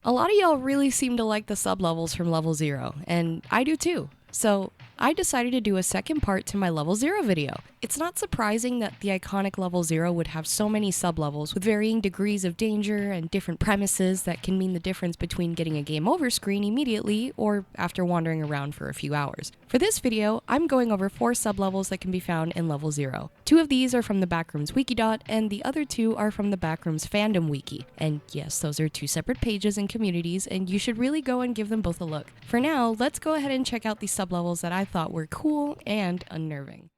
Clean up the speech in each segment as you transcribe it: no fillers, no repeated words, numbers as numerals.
A lot of y'all really seem to like the sublevels from level 0, and I do too. So I decided to do a second part to my level 0 video. It's not surprising that the iconic level 0 would have so many sublevels with varying degrees of danger and different premises that can mean the difference between getting a game over screen immediately or after wandering around for a few hours. For this video, I'm going over 4 sublevels that can be found in level 0. 2 of these are from the Backrooms Wikidot, and the other 2 are from the Backrooms fandom wiki. And yes, those are 2 separate pages and communities, and you should really go and give them both a look. For now, let's go ahead and check out these sublevels that I thought were cool and unnerving.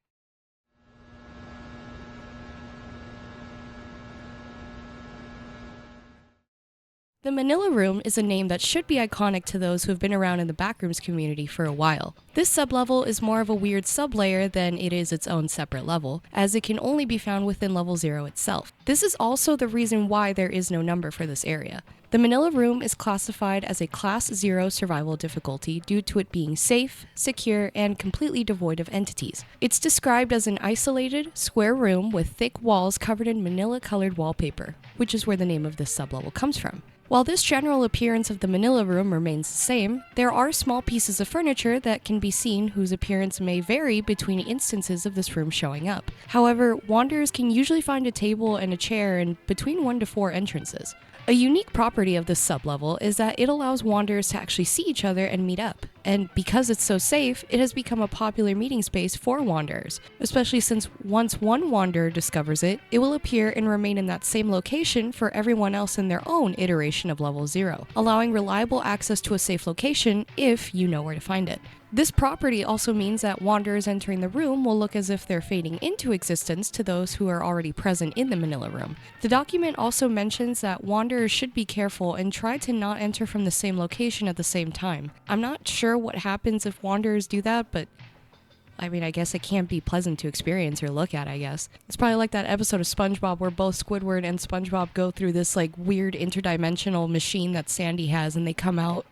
The Manila Room is a name that should be iconic to those who have been around in the Backrooms community for a while. This sublevel is more of a weird sublayer than it is its own separate level, as it can only be found within level 0 itself. This is also the reason why there is no number for this area. The Manila Room is classified as a Class 0 survival difficulty due to it being safe, secure, and completely devoid of entities. It's described as an isolated, square room with thick walls covered in Manila-colored wallpaper, which is where the name of this sublevel comes from. While this general appearance of the Manila Room remains the same, there are small pieces of furniture that can be seen whose appearance may vary between instances of this room showing up. However, wanderers can usually find a table and a chair in between 1 to 4 entrances. A unique property of this sublevel is that it allows wanderers to actually see each other and meet up, and because it's so safe, it has become a popular meeting space for wanderers, especially since once one wanderer discovers it, it will appear and remain in that same location for everyone else in their own iteration of level 0, allowing reliable access to a safe location if you know where to find it. This property also means that wanderers entering the room will look as if they're fading into existence to those who are already present in the Manila Room. The document also mentions that wanderers should be careful and try to not enter from the same location at the same time. I'm not sure what happens if wanderers do that, but I guess it can't be pleasant to experience or look at, I guess. It's probably like that episode of SpongeBob where both Squidward and SpongeBob go through this like weird interdimensional machine that Sandy has, and they come out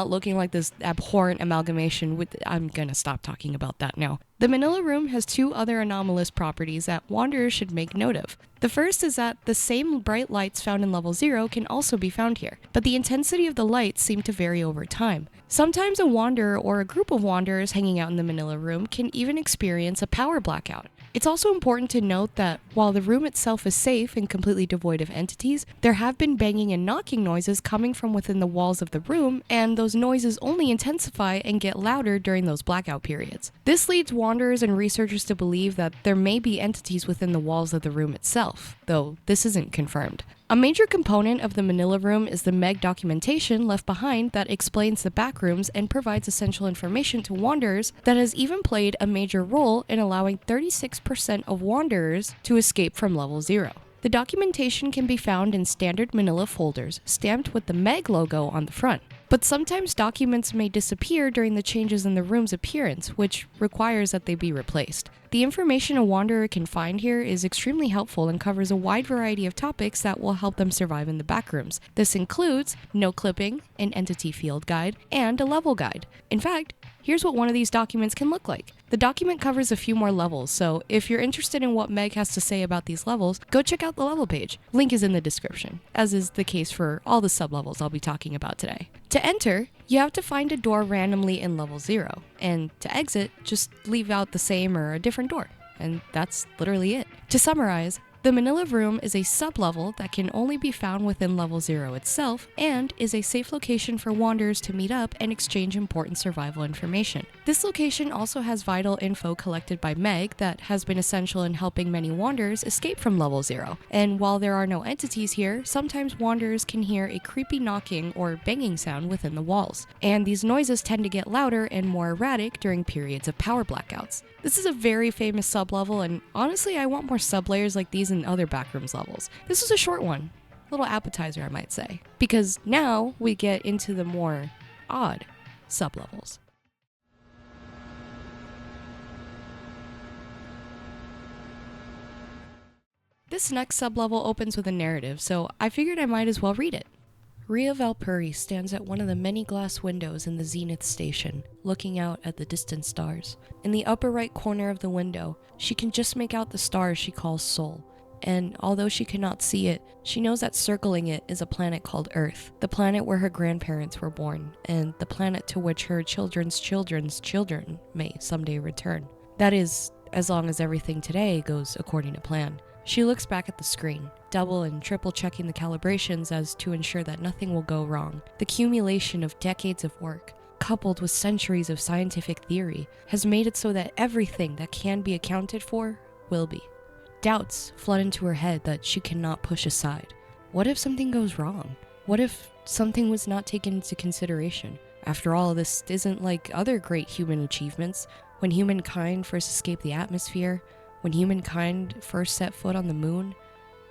looking like this abhorrent amalgamation with— I'm gonna stop talking about that now. The Manila Room has 2 other anomalous properties that wanderers should make note of. The first is that the same bright lights found in level 0 can also be found here, but the intensity of the lights seem to vary over time. Sometimes a wanderer or a group of wanderers hanging out in the Manila Room can even experience a power blackout. It's also important to note that while the room itself is safe and completely devoid of entities, there have been banging and knocking noises coming from within the walls of the room, and those noises only intensify and get louder during those blackout periods. This leads wanderers and researchers to believe that there may be entities within the walls of the room itself, though this isn't confirmed. A major component of the Manila Room is the Meg documentation left behind that explains the backrooms and provides essential information to wanderers that has even played a major role in allowing 36% of wanderers to escape from level 0. The documentation can be found in standard Manila folders, stamped with the Meg logo on the front. But sometimes documents may disappear during the changes in the room's appearance, which requires that they be replaced. The information a wanderer can find here is extremely helpful and covers a wide variety of topics that will help them survive in the backrooms. This includes no clipping, an entity field guide, and a level guide. In fact, here's what one of these documents can look like. The document covers a few more levels, so if you're interested in what Meg has to say about these levels, go check out the level page. Link is in the description, as is the case for all the sublevels I'll be talking about today. To enter, you have to find a door randomly in level 0, and to exit, just leave out the same or a different door, and that's literally it. To summarize, the Manila Room is a sublevel that can only be found within level 0 itself and is a safe location for wanderers to meet up and exchange important survival information. This location also has vital info collected by Meg that has been essential in helping many wanderers escape from level 0. And while there are no entities here, sometimes wanderers can hear a creepy knocking or banging sound within the walls. And these noises tend to get louder and more erratic during periods of power blackouts. This is a very famous sublevel, and honestly I want more sublayers like these in other Backrooms levels. This was a short one. Little appetizer, I might say. Because now we get into the more odd sublevels. This next sublevel opens with a narrative, so I figured I might as well read it. Ria Valpuri stands at one of the many glass windows in the Zenith station, looking out at the distant stars. In the upper right corner of the window, she can just make out the stars she calls Sol. and although she cannot see it, she knows that circling it is a planet called Earth, the planet where her grandparents were born, and the planet to which her children's children's children may someday return. That is, as long as everything today goes according to plan. She looks back at the screen, double and triple checking the calibrations as to ensure that nothing will go wrong. The accumulation of decades of work, coupled with centuries of scientific theory, has made it so that everything that can be accounted for will be. Doubts flood into her head that she cannot push aside. What if something goes wrong? What if something was not taken into consideration? After all, this isn't like other great human achievements. When humankind first escaped the atmosphere, when humankind first set foot on the moon,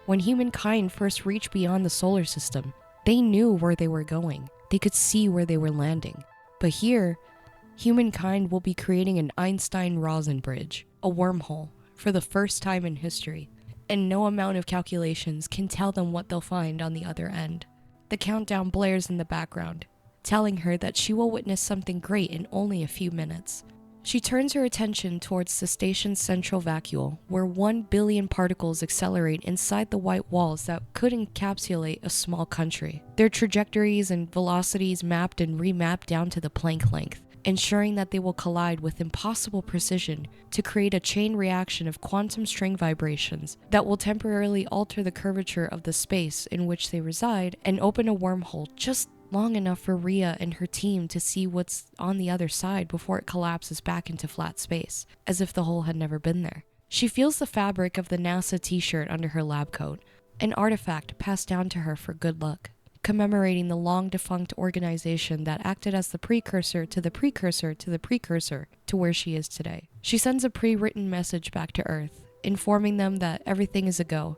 when humankind first reached beyond the solar system, they knew where they were going. They could see where they were landing. But here, humankind will be creating an Einstein-Rosen bridge, a wormhole, for the first time in history, and no amount of calculations can tell them what they'll find on the other end. The countdown blares in the background, telling her that she will witness something great in only a few minutes. She turns her attention towards the station's central vacuole, where 1 billion particles accelerate inside the white walls that could encapsulate a small country. Their trajectories and velocities mapped and remapped down to the Planck length, ensuring that they will collide with impossible precision to create a chain reaction of quantum string vibrations that will temporarily alter the curvature of the space in which they reside and open a wormhole just long enough for Rhea and her team to see what's on the other side before it collapses back into flat space, as if the hole had never been there. She feels the fabric of the NASA t-shirt under her lab coat, an artifact passed down to her for good luck, commemorating the long-defunct organization that acted as the precursor to the precursor to the precursor to where she is today. She sends a pre-written message back to Earth, informing them that everything is a go,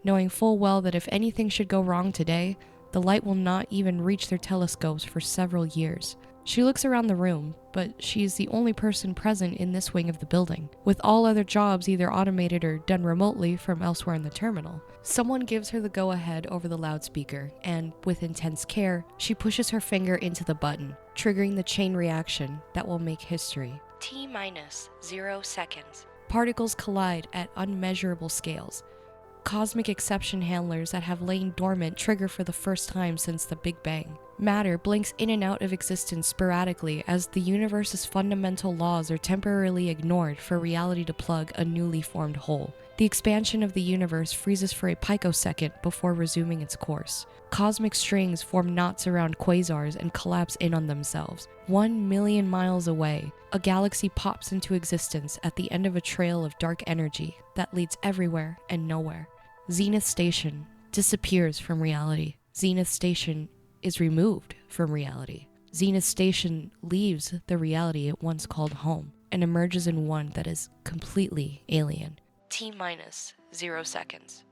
knowing full well that if anything should go wrong today, the light will not even reach their telescopes for several years. She looks around the room, but she is the only person present in this wing of the building, with all other jobs either automated or done remotely from elsewhere in the terminal. Someone gives her the go-ahead over the loudspeaker, and with intense care, she pushes her finger into the button, triggering the chain reaction that will make history. T-minus 0 seconds. Particles collide at unmeasurable scales. Cosmic exception handlers that have lain dormant trigger for the first time since the Big Bang. Matter blinks in and out of existence sporadically as the universe's fundamental laws are temporarily ignored for reality to plug a newly formed hole. The expansion of the universe freezes for a picosecond before resuming its course. Cosmic strings form knots around quasars and collapse in on themselves. 1 million miles away, a galaxy pops into existence at the end of a trail of dark energy that leads everywhere and nowhere. Zenith Station disappears from reality. Zenith Station is removed from reality. Zenith Station leaves the reality it once called home and emerges in one that is completely alien. T-minus 0 seconds.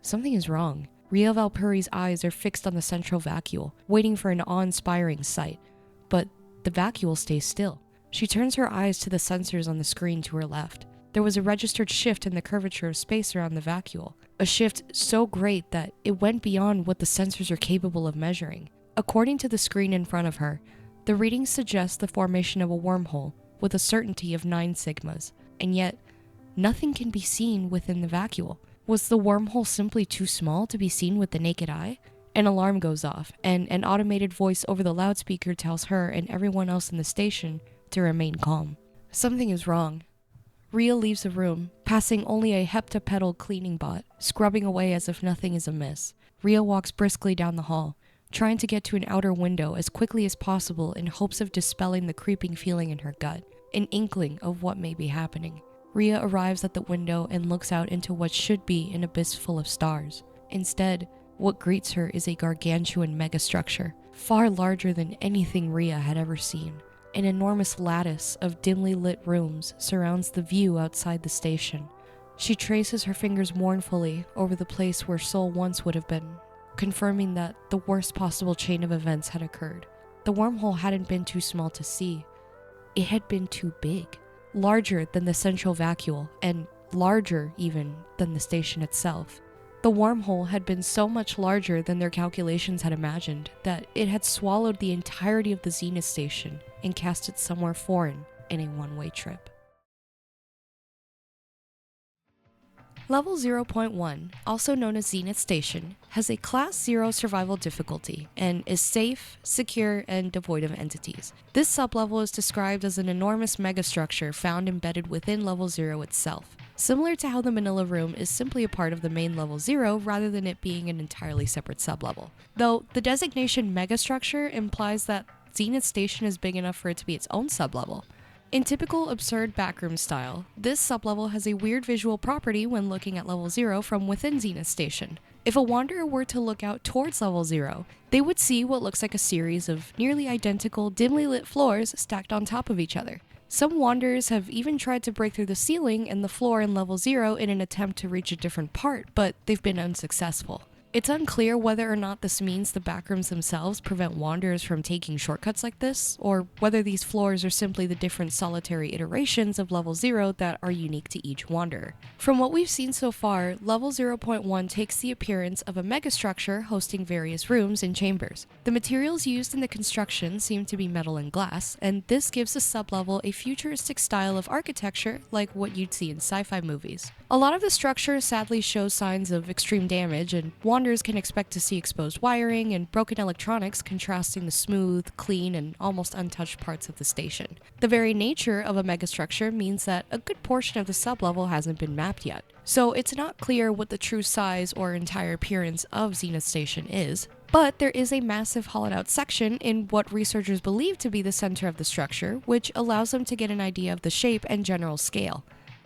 Something is wrong. Rhea Valpuri's eyes are fixed on the central vacuole, waiting for an awe-inspiring sight. But the vacuole stays still. She turns her eyes to the sensors on the screen to her left. There was a registered shift in the curvature of space around the vacuole, a shift so great that it went beyond what the sensors are capable of measuring. According to the screen in front of her, the readings suggest the formation of a wormhole with a certainty of 9 sigmas, and yet nothing can be seen within the vacuole. Was the wormhole simply too small to be seen with the naked eye? An alarm goes off, and an automated voice over the loudspeaker tells her and everyone else in the station to remain calm. Something is wrong. Rhea leaves the room, passing only a heptapedal cleaning bot, scrubbing away as if nothing is amiss. Rhea walks briskly down the hall, trying to get to an outer window as quickly as possible in hopes of dispelling the creeping feeling in her gut, an inkling of what may be happening. Rhea arrives at the window and looks out into what should be an abyss full of stars. Instead, what greets her is a gargantuan megastructure, far larger than anything Rhea had ever seen. An enormous lattice of dimly lit rooms surrounds the view outside the station. She traces her fingers mournfully over the place where Sol once would have been, confirming that the worst possible chain of events had occurred. The wormhole hadn't been too small to see. It had been too big, larger than the central vacuole, and larger even than the station itself. The wormhole had been so much larger than their calculations had imagined that it had swallowed the entirety of the Zenith station and cast it somewhere foreign in a one-way trip. Level 0.1, also known as Zenith Station, has a Class 0 survival difficulty and is safe, secure, and devoid of entities. This sublevel is described as an enormous megastructure found embedded within Level 0 itself, similar to how the Manila Room is simply a part of the main Level 0 rather than it being an entirely separate sublevel. Though the designation megastructure implies that Zenith Station is big enough for it to be its own sublevel. In typical absurd backroom style, this sublevel has a weird visual property when looking at Level 0 from within Zenith Station. If a wanderer were to look out towards Level 0, they would see what looks like a series of nearly identical, dimly lit floors stacked on top of each other. Some wanderers have even tried to break through the ceiling and the floor in Level 0 in an attempt to reach a different part, but they've been unsuccessful. It's unclear whether or not this means the backrooms themselves prevent wanderers from taking shortcuts like this, or whether these floors are simply the different solitary iterations of Level 0 that are unique to each wanderer. From what we've seen so far, Level 0.1 takes the appearance of a megastructure hosting various rooms and chambers. The materials used in the construction seem to be metal and glass, and this gives the sublevel a futuristic style of architecture like what you'd see in sci-fi movies. A lot of the structure sadly shows signs of extreme damage, and wanderers can expect to see exposed wiring and broken electronics contrasting the smooth, clean, and almost untouched parts of the station. The very nature of a megastructure means that a good portion of the sublevel hasn't been mapped yet, so it's not clear what the true size or entire appearance of Zenith Station is. But there is a massive hollowed-out section in what researchers believe to be the center of the structure, which allows them to get an idea of the shape and general scale.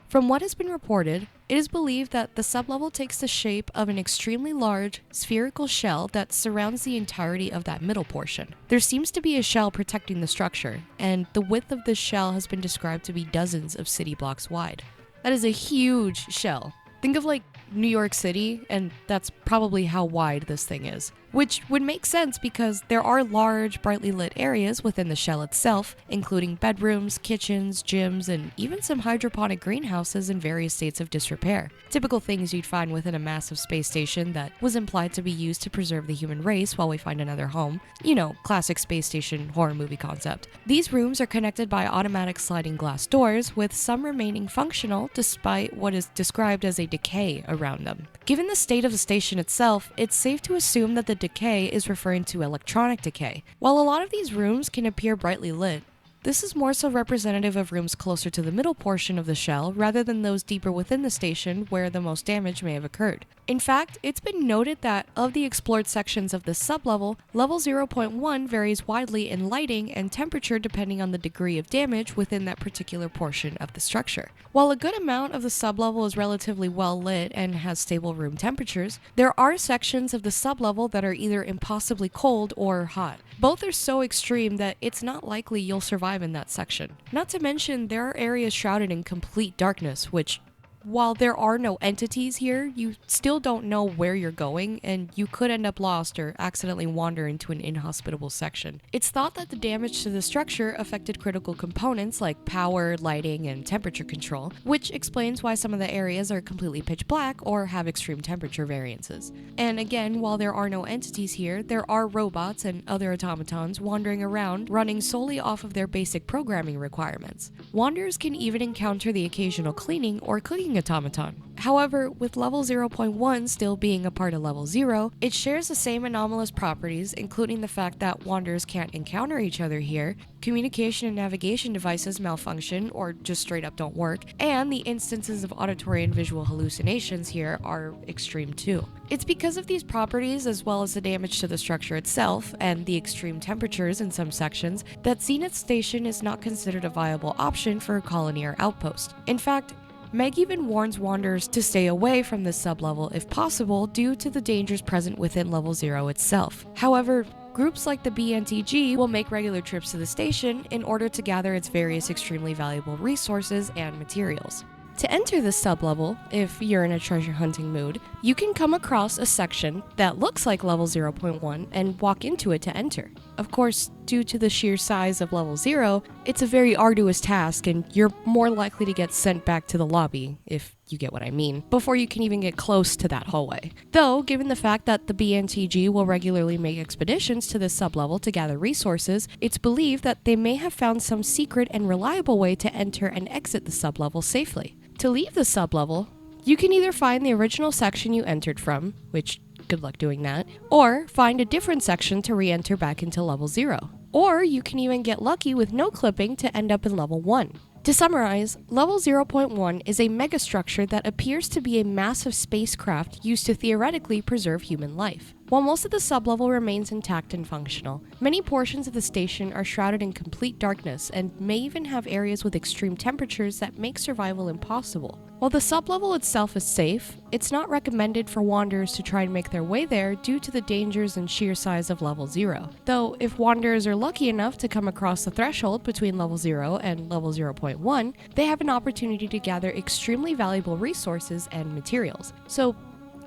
From what has been reported, it is believed that the sublevel takes the shape of an extremely large, spherical shell that surrounds the entirety of that middle portion. There seems to be a shell protecting the structure, and the width of this shell has been described to be dozens of city blocks wide. That is a huge shell. Think of like New York City, and that's probably how wide this thing is. Which would make sense because there are large, brightly lit areas within the shell itself, including bedrooms, kitchens, gyms, and even some hydroponic greenhouses in various states of disrepair. Typical things you'd find within a massive space station that was implied to be used to preserve the human race while we find another home. You know, classic space station horror movie concept. These rooms are connected by automatic sliding glass doors, with some remaining functional despite what is described as a decay around them. Given the state of the station itself, it's safe to assume that the decay is referring to electronic decay. While a lot of these rooms can appear brightly lit, this is more so representative of rooms closer to the middle portion of the shell rather than those deeper within the station where the most damage may have occurred. In fact, it's been noted that of the explored sections of this sublevel, Level 0.1 varies widely in lighting and temperature depending on the degree of damage within that particular portion of the structure. While a good amount of the sublevel is relatively well lit and has stable room temperatures, there are sections of the sublevel that are either impossibly cold or hot. Both are so extreme that it's not likely you'll survive in that section. Not to mention, there are areas shrouded in complete darkness, which, while there are no entities here, you still don't know where you're going, and you could end up lost or accidentally wander into an inhospitable section. It's thought that the damage to the structure affected critical components like power, lighting, and temperature control, which explains why some of the areas are completely pitch black or have extreme temperature variances. And again, while there are no entities here, there are robots and other automatons wandering around, running solely off of their basic programming requirements. Wanderers can even encounter the occasional cleaning or cooking automaton. However, with Level 0.1 still being a part of Level 0, it shares the same anomalous properties, including the fact that wanderers can't encounter each other here, communication and navigation devices malfunction or just straight up don't work, and the instances of auditory and visual hallucinations here are extreme too. It's because of these properties, as well as the damage to the structure itself and the extreme temperatures in some sections, that Zenith Station is not considered a viable option for a colony or outpost. In fact, Meg even warns wanderers to stay away from this sublevel if possible due to the dangers present within Level 0 itself. However, groups like the BNTG will make regular trips to the station in order to gather its various extremely valuable resources and materials. To enter this sublevel, if you're in a treasure hunting mood, you can come across a section that looks like Level 0.1 and walk into it to enter. Of course, due to the sheer size of Level 0, it's a very arduous task and you're more likely to get sent back to the lobby, if you get what I mean, before you can even get close to that hallway. Though, given the fact that the BNTG will regularly make expeditions to this sublevel to gather resources, it's believed that they may have found some secret and reliable way to enter and exit the sublevel safely. To leave the sublevel, You can either find the original section you entered from, which good luck doing that, or find a different section to re-enter back into level 0. Or you can even get lucky with no clipping to end up in level 1. To summarize, level 0.1 is a megastructure that appears to be a massive spacecraft used to theoretically preserve human life. While most of the sublevel remains intact and functional, many portions of the station are shrouded in complete darkness and may even have areas with extreme temperatures that make survival impossible. While the sublevel itself is safe, it's not recommended for wanderers to try and make their way there due to the dangers and sheer size of level 0. Though, if wanderers are lucky enough to come across the threshold between level 0 and level 0.1, they have an opportunity to gather extremely valuable resources and materials. So,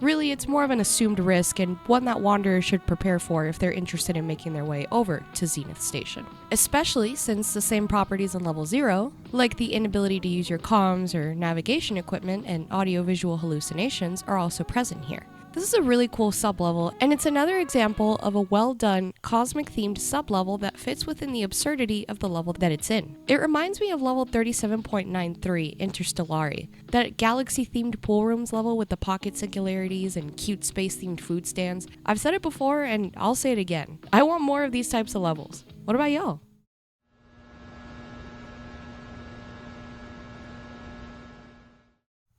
really, it's more of an assumed risk and one that wanderers should prepare for if they're interested in making their way over to Zenith Station. Especially since the same properties in level 0, like the inability to use your comms or navigation equipment and audio-visual hallucinations, are also present here. This is a really cool sublevel, and it's another example of a well-done, cosmic-themed sublevel that fits within the absurdity of the level that it's in. It reminds me of level 37.93, Interstellari, that galaxy-themed pool rooms level with the pocket singularities and cute space-themed food stands. I've said it before, and I'll say it again. I want more of these types of levels. What about y'all?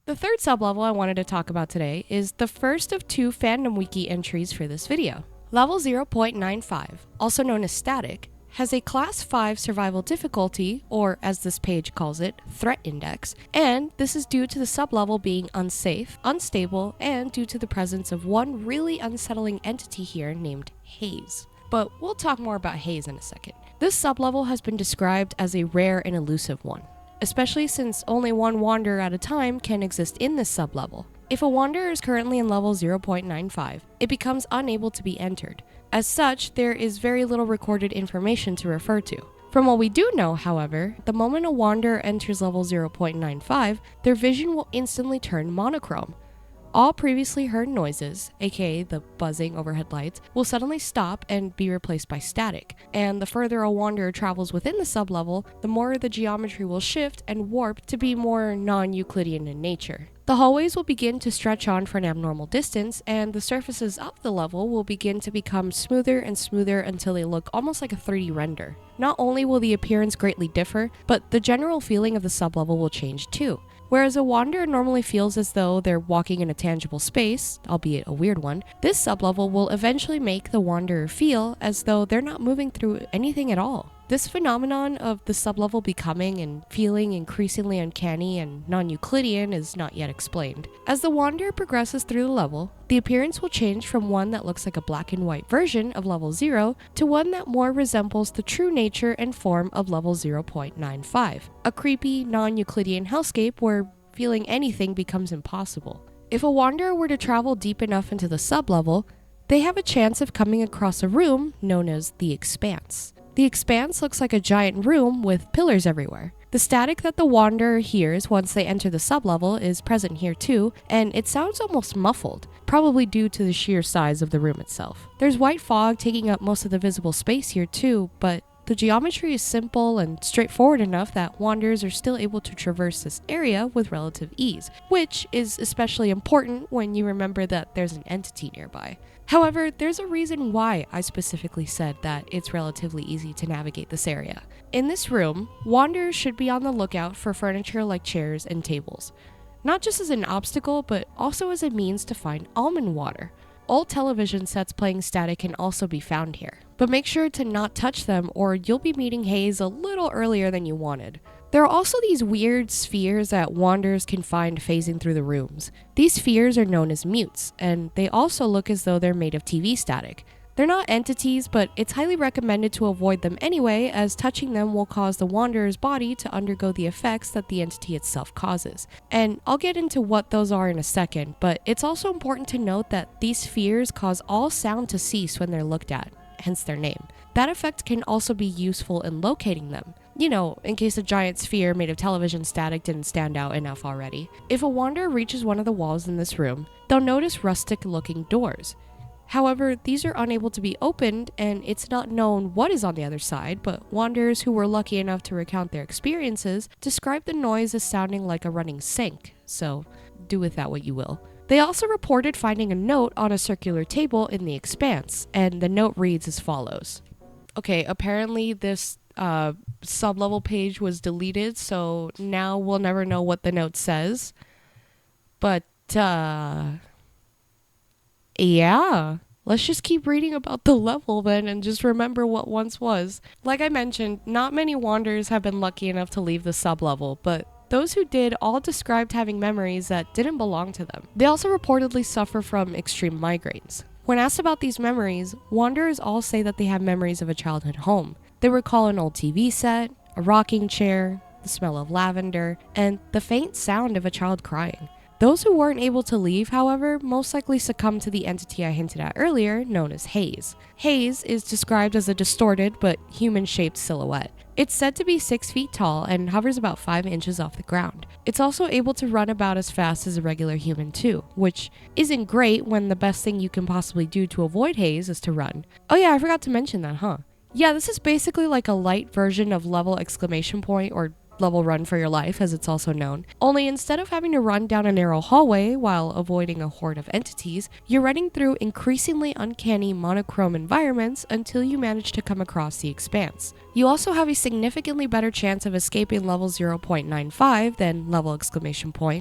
The third sublevel I wanted to talk about today is the first of 2 fandom wiki entries for this video. Level 0.95, also known as Static, has a Class 5 survival difficulty, or as this page calls it, threat index, and this is due to the sublevel being unsafe, unstable, and due to the presence of one really unsettling entity here named Haze. But we'll talk more about Haze in a second. This sublevel has been described as a rare and elusive one, especially since only one wanderer at a time can exist in this sublevel. If a wanderer is currently in level 0.95, it becomes unable to be entered. As such, there is very little recorded information to refer to. From what we do know, however, the moment a wanderer enters level 0.95, their vision will instantly turn monochrome. All previously heard noises, aka the buzzing overhead lights, will suddenly stop and be replaced by static, and the further a wanderer travels within the sublevel, the more the geometry will shift and warp to be more non-Euclidean in nature. The hallways will begin to stretch on for an abnormal distance, and the surfaces of the level will begin to become smoother and smoother until they look almost like a 3D render. Not only will the appearance greatly differ, but the general feeling of the sublevel will change too. Whereas a wanderer normally feels as though they're walking in a tangible space, albeit a weird one, this sublevel will eventually make the wanderer feel as though they're not moving through anything at all. This phenomenon of the sublevel becoming and feeling increasingly uncanny and non-Euclidean is not yet explained. As the wanderer progresses through the level, the appearance will change from one that looks like a black and white version of level 0 to one that more resembles the true nature and form of level 0.95, a creepy, non-Euclidean hellscape where feeling anything becomes impossible. If a wanderer were to travel deep enough into the sublevel, they have a chance of coming across a room known as the Expanse. The Expanse looks like a giant room with pillars everywhere. The static that the wanderer hears once they enter the sublevel is present here too, and it sounds almost muffled, probably due to the sheer size of the room itself. There's white fog taking up most of the visible space here too, but the geometry is simple and straightforward enough that wanderers are still able to traverse this area with relative ease, which is especially important when you remember that there's an entity nearby. However, there's a reason why I specifically said that it's relatively easy to navigate this area. In this room, wanderers should be on the lookout for furniture like chairs and tables, not just as an obstacle, but also as a means to find almond water. Old television sets playing static can also be found here, but make sure to not touch them or you'll be meeting Haze a little earlier than you wanted. There are also these weird spheres that wanderers can find phasing through the rooms. These spheres are known as mutes, and they also look as though they're made of TV static. They're not entities, but it's highly recommended to avoid them anyway, as touching them will cause the wanderer's body to undergo the effects that the entity itself causes. And I'll get into what those are in a second, but it's also important to note that these spheres cause all sound to cease when they're looked at, hence their name. That effect can also be useful in locating them. You know, in case a giant sphere made of television static didn't stand out enough already. If a wanderer reaches one of the walls in this room, they'll notice rustic-looking doors. However, these are unable to be opened, and it's not known what is on the other side, but wanderers who were lucky enough to recount their experiences describe the noise as sounding like a running sink. So, do with that what you will. They also reported finding a note on a circular table in the expanse, and the note reads as follows. Okay, apparently this sublevel page was deleted, so now we'll never know what the note says. But, yeah. Let's just keep reading about the level then and just remember what once was. Like I mentioned, not many wanderers have been lucky enough to leave the sublevel, but those who did all described having memories that didn't belong to them. They also reportedly suffer from extreme migraines. When asked about these memories, wanderers all say that they have memories of a childhood home. They recall an old TV set, a rocking chair, the smell of lavender, and the faint sound of a child crying. Those who weren't able to leave, however, most likely succumbed to the entity I hinted at earlier, known as haze. Haze is described as a distorted but human-shaped silhouette. It's said to be 6 feet tall and hovers about 5 inches off the ground. It's also able to run about as fast as a regular human too, which isn't great when the best thing you can possibly do to avoid haze is to run. Oh yeah, I forgot to mention that, huh? Yeah, this is basically like a light version of level ! Or level run for your life, as it's also known. Only instead of having to run down a narrow hallway while avoiding a horde of entities, you're running through increasingly uncanny monochrome environments until you manage to come across the expanse. You also have a significantly better chance of escaping level 0.95 than level !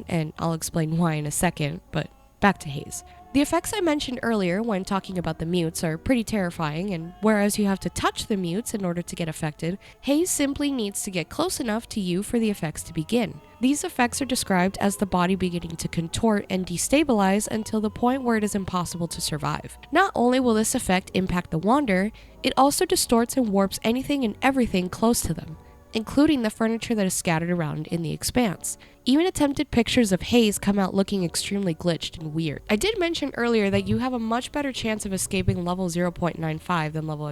And I'll explain why in a second, but back to haze. The effects I mentioned earlier when talking about the mutes are pretty terrifying, and whereas you have to touch the mutes in order to get affected, haze simply needs to get close enough to you for the effects to begin. These effects are described as the body beginning to contort and destabilize until the point where it is impossible to survive. Not only will this effect impact the wanderer, it also distorts and warps anything and everything close to them, including the furniture that is scattered around in the expanse. Even attempted pictures of haze come out looking extremely glitched and weird. I did mention earlier that you have a much better chance of escaping level 0.95 than level !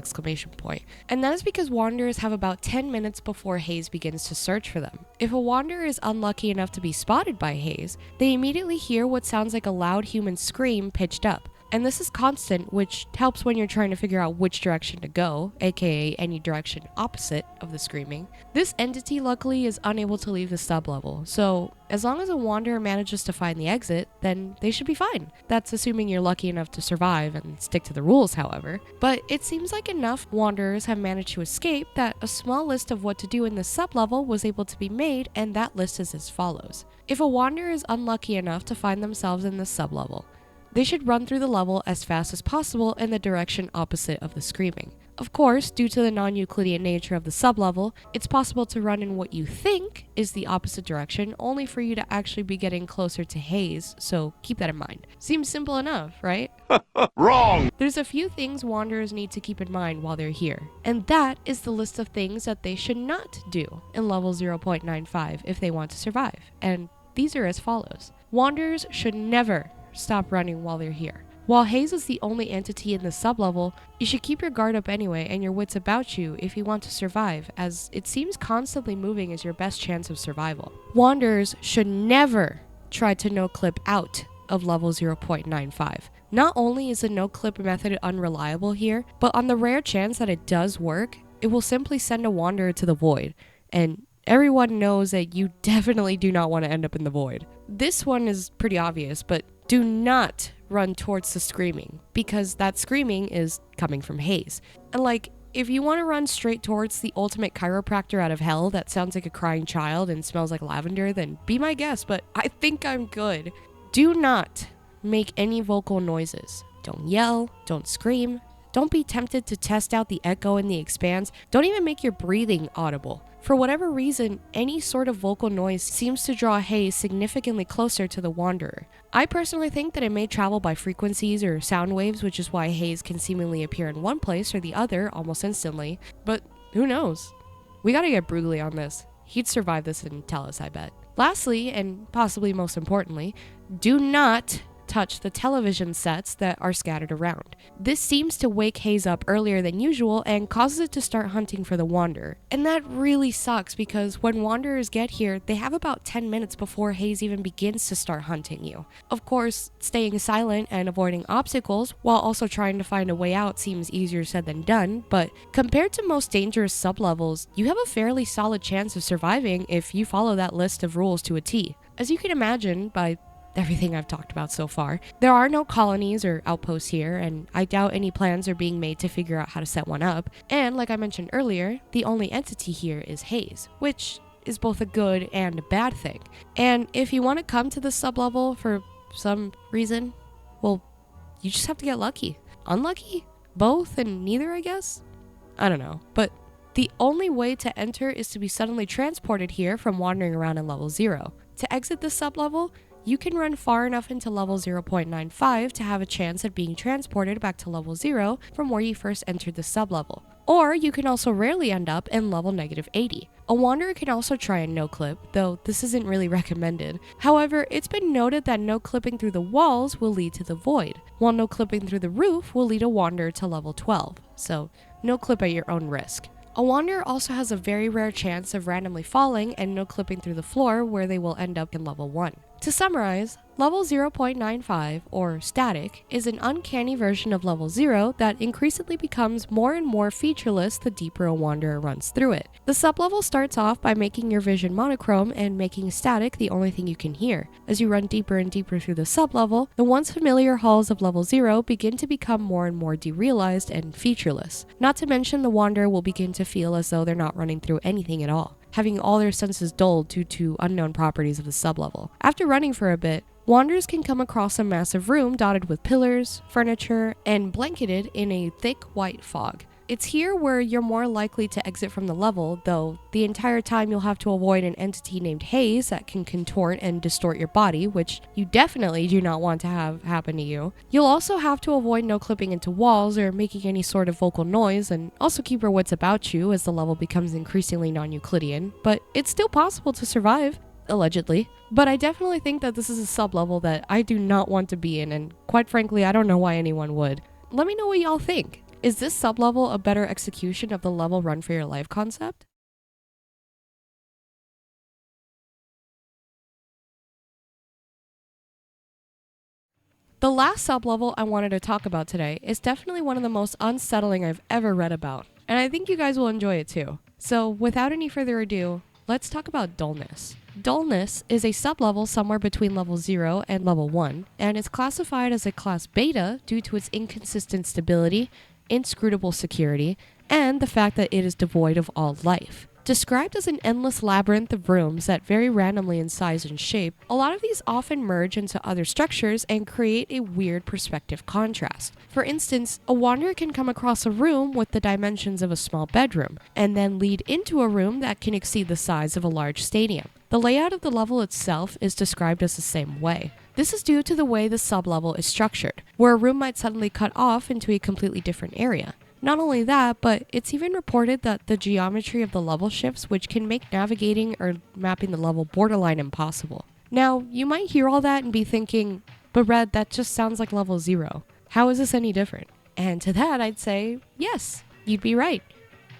And that is because wanderers have about 10 minutes before haze begins to search for them. If a wanderer is unlucky enough to be spotted by haze, they immediately hear what sounds like a loud human scream pitched up. And this is constant, which helps when you're trying to figure out which direction to go, aka any direction opposite of the screaming. This entity luckily is unable to leave the sublevel, so as long as a wanderer manages to find the exit, then they should be fine. That's assuming you're lucky enough to survive and stick to the rules, however. But it seems like enough wanderers have managed to escape that a small list of what to do in the sublevel was able to be made, and that list is as follows. If a wanderer is unlucky enough to find themselves in the sublevel, they should run through the level as fast as possible in the direction opposite of the screaming. Of course, due to the non-Euclidean nature of the sublevel, it's possible to run in what you think is the opposite direction, only for you to actually be getting closer to haze, so keep that in mind. Seems simple enough, right? Wrong! There's a few things wanderers need to keep in mind while they're here, and that is the list of things that they should not do in level 0.95 if they want to survive, and these are as follows. Wanderers should never stop running while they're here. While haze is the only entity in the sublevel, you should keep your guard up anyway and your wits about you if you want to survive, as it seems constantly moving is your best chance of survival. Wanderers should never try to no-clip out of level 0.95. Not only is the no-clip method unreliable here, but on the rare chance that it does work, it will simply send a wanderer to the void, and everyone knows that you definitely do not want to end up in the void. This one is pretty obvious, but do not run towards the screaming, because that screaming is coming from haze. And if you want to run straight towards the ultimate chiropractor out of hell that sounds like a crying child and smells like lavender, then be my guest, but I think I'm good. Do not make any vocal noises. Don't yell, don't scream, don't be tempted to test out the echo in the expanse, don't even make your breathing audible. For whatever reason, any sort of vocal noise seems to draw haze significantly closer to the wanderer. I personally think that it may travel by frequencies or sound waves, which is why haze can seemingly appear in one place or the other almost instantly, but who knows? We gotta get Brugly on this. He'd survive this and tell us, I bet. Lastly, and possibly most importantly, do not touch the television sets that are scattered around. This seems to wake haze up earlier than usual and causes it to start hunting for the wanderer. And that really sucks because when wanderers get here, they have about 10 minutes before haze even begins to start hunting you. Of course, staying silent and avoiding obstacles while also trying to find a way out seems easier said than done, but compared to most dangerous sublevels, you have a fairly solid chance of surviving if you follow that list of rules to a T. As you can imagine, by everything I've talked about so far. There are no colonies or outposts here, and I doubt any plans are being made to figure out how to set one up. And like I mentioned earlier, the only entity here is haze, which is both a good and a bad thing. And if you want to come to the sublevel for some reason, well, you just have to get lucky. Unlucky? Both and neither, I guess? I don't know. But the only way to enter is to be suddenly transported here from wandering around in level 0. To exit this sublevel, you can run far enough into level 0.95 to have a chance at being transported back to level 0 from where you first entered the sublevel. Or you can also rarely end up in level -80. A wanderer can also try a no-clip, though this isn't really recommended. However, it's been noted that no-clipping through the walls will lead to the void, while no-clipping through the roof will lead a wanderer to level 12, so no-clip at your own risk. A wanderer also has a very rare chance of randomly falling and no-clipping through the floor where they will end up in level 1. To summarize, level 0.95, or static, is an uncanny version of level 0 that increasingly becomes more and more featureless the deeper a wanderer runs through it. The sublevel starts off by making your vision monochrome and making static the only thing you can hear. As you run deeper and deeper through the sublevel, the once familiar halls of level 0 begin to become more and more derealized and featureless. Not to mention the wanderer will begin to feel as though they're not running through anything at all, having all their senses dulled due to unknown properties of the sublevel. After running for a bit, wanderers can come across a massive room dotted with pillars, furniture, and blanketed in a thick white fog. It's here where you're more likely to exit from the level, though the entire time you'll have to avoid an entity named Haze that can contort and distort your body, which you definitely do not want to have happen to you. You'll also have to avoid no clipping into walls or making any sort of vocal noise, and also keep your wits about you as the level becomes increasingly non-Euclidean, but it's still possible to survive. Allegedly. But I definitely think that this is a sublevel that I do not want to be in, and quite frankly, I don't know why anyone would. Let me know what y'all think. Is this sublevel a better execution of the level run for your life concept? The last sublevel I wanted to talk about today is definitely one of the most unsettling I've ever read about, and I think you guys will enjoy it too. So without any further ado, let's talk about Dullness. Dullness is a sublevel somewhere between level 0 and level 1, and is classified as a class beta due to its inconsistent stability, inscrutable security, and the fact that it is devoid of all life. Described as an endless labyrinth of rooms that vary randomly in size and shape, a lot of these often merge into other structures and create a weird perspective contrast. For instance, a wanderer can come across a room with the dimensions of a small bedroom, and then lead into a room that can exceed the size of a large stadium. The layout of the level itself is described as the same way. This is due to the way the sublevel is structured, where a room might suddenly cut off into a completely different area. Not only that, but it's even reported that the geometry of the level shifts, which can make navigating or mapping the level borderline impossible. Now, you might hear all that and be thinking, but Red, that just sounds like level 0. How is this any different? And to that, I'd say, yes, you'd be right.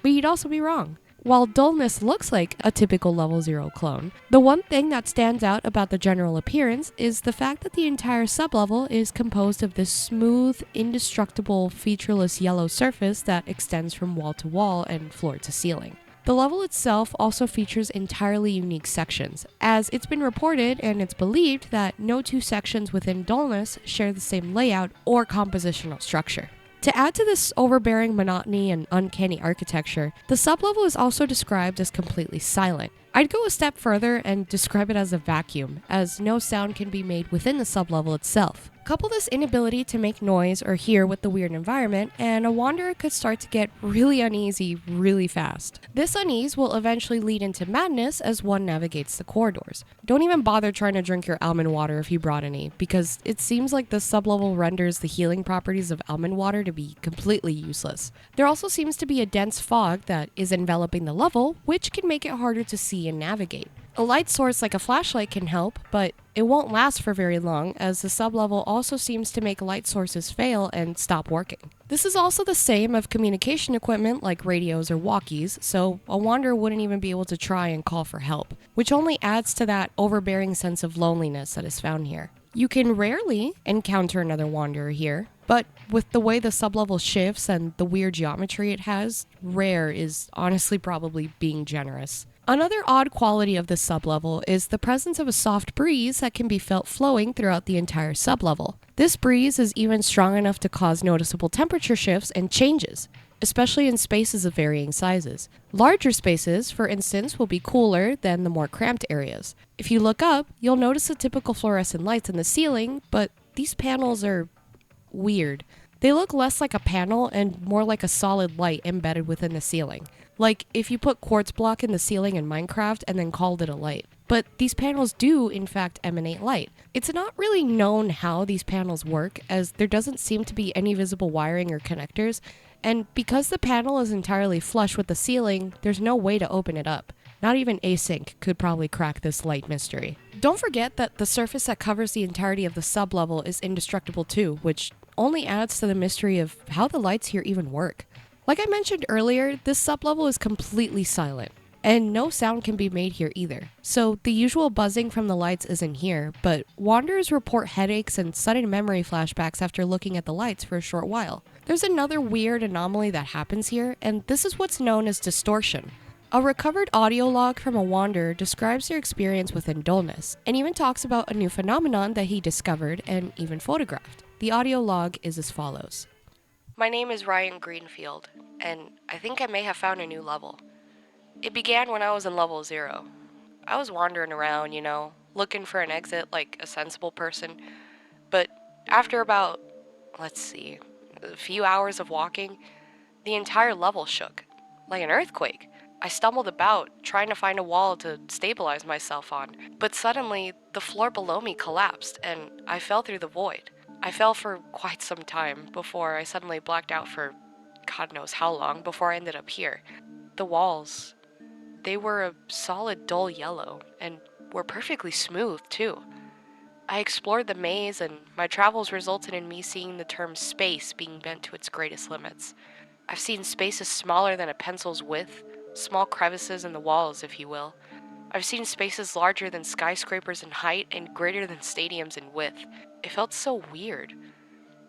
But you'd also be wrong. While Dullness looks like a typical level 0 clone, the one thing that stands out about the general appearance is the fact that the entire sublevel is composed of this smooth, indestructible, featureless yellow surface that extends from wall to wall and floor to ceiling. The level itself also features entirely unique sections, as it's been reported and it's believed that no two sections within Dullness share the same layout or compositional structure. To add to this overbearing monotony and uncanny architecture, the sublevel is also described as completely silent. I'd go a step further and describe it as a vacuum, as no sound can be made within the sublevel itself. Couple this inability to make noise or hear with the weird environment, and a wanderer could start to get really uneasy really fast. This unease will eventually lead into madness as one navigates the corridors. Don't even bother trying to drink your almond water if you brought any, because it seems like the sublevel renders the healing properties of almond water to be completely useless. There also seems to be a dense fog that is enveloping the level, which can make it harder to see and navigate. A light source like a flashlight can help, but it won't last for very long, as the sublevel also seems to make light sources fail and stop working. This is also the same of communication equipment like radios or walkies, so a wanderer wouldn't even be able to try and call for help, which only adds to that overbearing sense of loneliness that is found here. You can rarely encounter another wanderer here, but with the way the sublevel shifts and the weird geometry it has, rare is honestly probably being generous. Another odd quality of this sublevel is the presence of a soft breeze that can be felt flowing throughout the entire sublevel. This breeze is even strong enough to cause noticeable temperature shifts and changes, especially in spaces of varying sizes. Larger spaces, for instance, will be cooler than the more cramped areas. If you look up, you'll notice the typical fluorescent lights in the ceiling, but these panels are weird. They look less like a panel and more like a solid light embedded within the ceiling. Like if you put quartz block in the ceiling in Minecraft and then called it a light. But these panels do, in fact, emanate light. It's not really known how these panels work, as there doesn't seem to be any visible wiring or connectors, and because the panel is entirely flush with the ceiling, there's no way to open it up. Not even async could probably crack this light mystery. Don't forget that the surface that covers the entirety of the sublevel is indestructible too, which only adds to the mystery of how the lights here even work. Like I mentioned earlier, this sublevel is completely silent, and no sound can be made here either. So the usual buzzing from the lights isn't here, but wanderers report headaches and sudden memory flashbacks after looking at the lights for a short while. There's another weird anomaly that happens here, and this is what's known as distortion. A recovered audio log from a wanderer describes their experience within Dullness, and even talks about a new phenomenon that he discovered and even photographed. The audio log is as follows. My name is Ryan Greenfield, and I think I may have found a new level. It began when I was in level 0. I was wandering around, looking for an exit like a sensible person, but after about, a few hours of walking, the entire level shook, like an earthquake. I stumbled about, trying to find a wall to stabilize myself on, but suddenly the floor below me collapsed and I fell through the void. I fell for quite some time before I suddenly blacked out for God knows how long before I ended up here. The walls, they were a solid dull yellow and were perfectly smooth too. I explored the maze and my travels resulted in me seeing the term space being bent to its greatest limits. I've seen spaces smaller than a pencil's width, small crevices in the walls, if you will. I've seen spaces larger than skyscrapers in height and greater than stadiums in width. It felt so weird.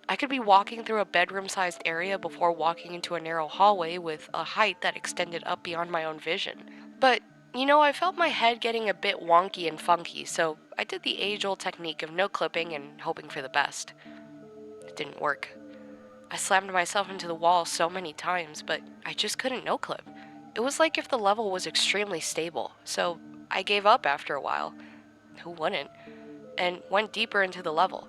I could be walking through a bedroom-sized area before walking into a narrow hallway with a height that extended up beyond my own vision. But, I felt my head getting a bit wonky and funky, so I did the age-old technique of no clipping and hoping for the best. It didn't work. I slammed myself into the wall so many times, but I just couldn't no-clip. It was like if the level was extremely stable, so I gave up after a while. Who wouldn't? And went deeper into the level.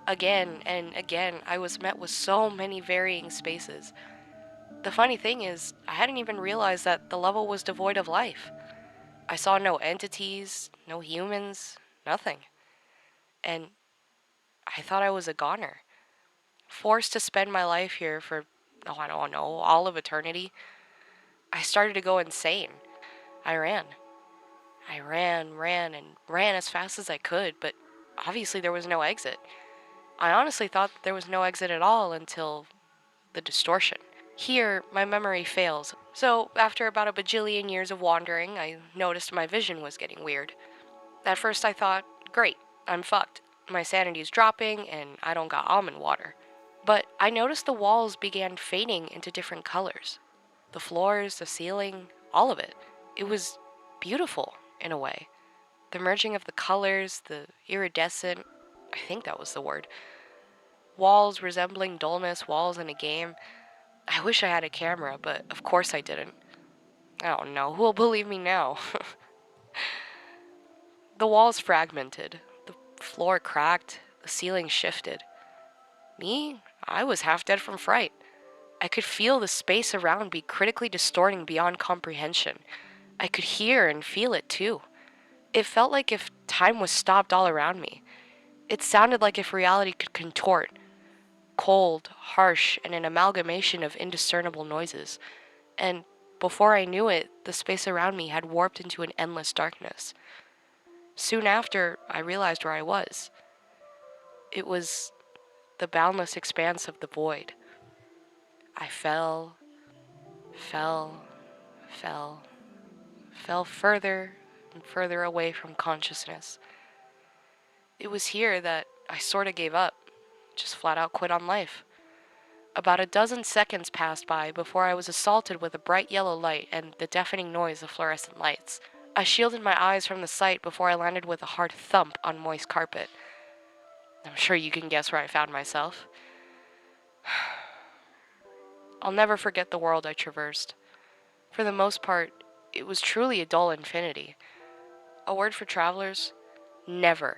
Again and again, I was met with so many varying spaces. The funny thing is, I hadn't even realized that the level was devoid of life. I saw no entities, no humans, nothing. And I thought I was a goner. Forced to spend my life here for, I don't know, all of eternity. I started to go insane. I ran. I ran as fast as I could, but obviously there was no exit. I honestly thought there was no exit at all until the distortion. Here, my memory fails, so after about a bajillion years of wandering, I noticed my vision was getting weird. At first I thought, great, I'm fucked. My sanity's dropping, and I don't got almond water. But I noticed the walls began fading into different colors. The floors, the ceiling, all of it. It was beautiful, in a way. The merging of the colors, the iridescent, I think that was the word. Walls resembling Dullness walls in a game. I wish I had a camera, but of course I didn't. I don't know, who'll believe me now? The walls fragmented, the floor cracked, the ceiling shifted. Me? I was half dead from fright. I could feel the space around me critically distorting beyond comprehension. I could hear and feel it too. It felt like if time was stopped all around me. It sounded like if reality could contort. Cold, harsh, and an amalgamation of indiscernible noises. And before I knew it, the space around me had warped into an endless darkness. Soon after, I realized where I was. It was the boundless expanse of the void. I fell, fell, fell, fell further and further away from consciousness. It was here that I sorta gave up, just flat out quit on life. About a dozen seconds passed by before I was assaulted with a bright yellow light and the deafening noise of fluorescent lights. I shielded my eyes from the sight before I landed with a hard thump on moist carpet. I'm sure you can guess where I found myself. I'll never forget the world I traversed. For the most part, it was truly a dull infinity. A word for travelers: never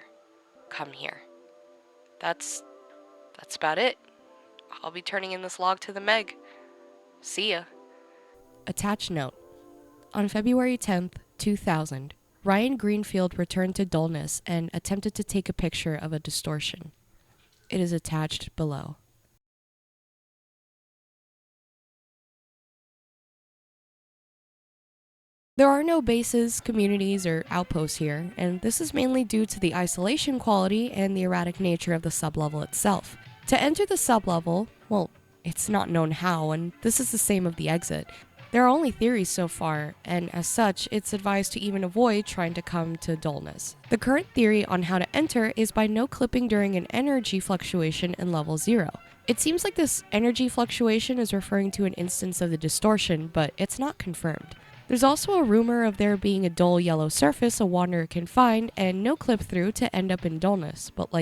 come here. That's about it. I'll be turning in this log to the Meg. See ya. Attached note. On February 10th, 2000, Ryan Greenfield returned to Dullness and attempted to take a picture of a distortion. It is attached below. There are no bases, communities, or outposts here, and this is mainly due to the isolation quality and the erratic nature of the sublevel itself. To enter the sublevel, well, it's not known how, and this is the same of the exit. There are only theories so far, and as such, it's advised to even avoid trying to come to Dullness. The current theory on how to enter is by no clipping during an energy fluctuation in level 0. It seems like this energy fluctuation is referring to an instance of the distortion, but it's not confirmed. There's also a rumor of there being a dull yellow surface a wanderer can find and no clip through to end up in Dullness, but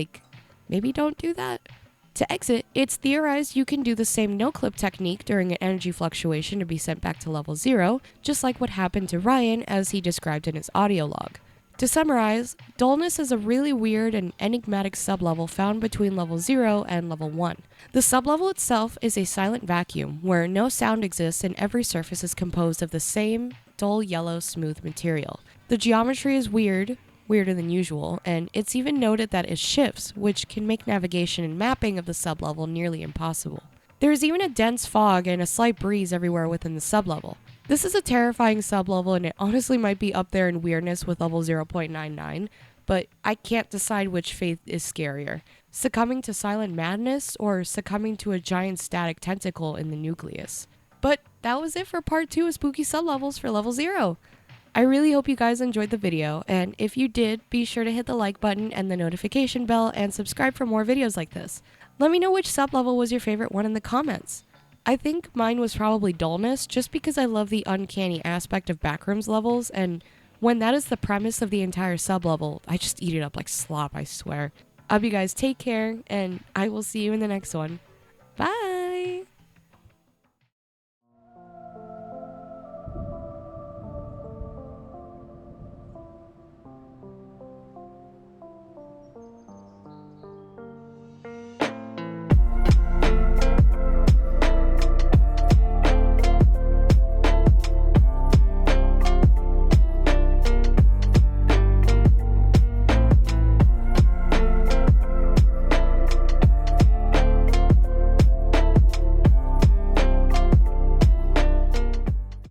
maybe don't do that? To exit, it's theorized you can do the same no-clip technique during an energy fluctuation to be sent back to level 0, just like what happened to Ryan as he described in his audio log. To summarize, Dullness is a really weird and enigmatic sublevel found between level 0 and level 1. The sublevel itself is a silent vacuum where no sound exists and every surface is composed of the same dull yellow smooth material. The geometry is weirder than usual, and it's even noted that it shifts, which can make navigation and mapping of the sublevel nearly impossible. There is even a dense fog and a slight breeze everywhere within the sublevel. This is a terrifying sublevel, and it honestly might be up there in weirdness with level 0.99, but I can't decide which fate is scarier: succumbing to silent madness or succumbing to a giant static tentacle in the nucleus. But that was it for part 2 of Spooky Sublevels for level 0. I really hope you guys enjoyed the video, and if you did, be sure to hit the like button and the notification bell and subscribe for more videos like this. Let me know which sublevel was your favorite one in the comments. I think mine was probably Dullness, just because I love the uncanny aspect of Backrooms levels, and when that is the premise of the entire sublevel, I just eat it up like slop, I swear. I hope you guys take care, and I will see you in the next one. Bye!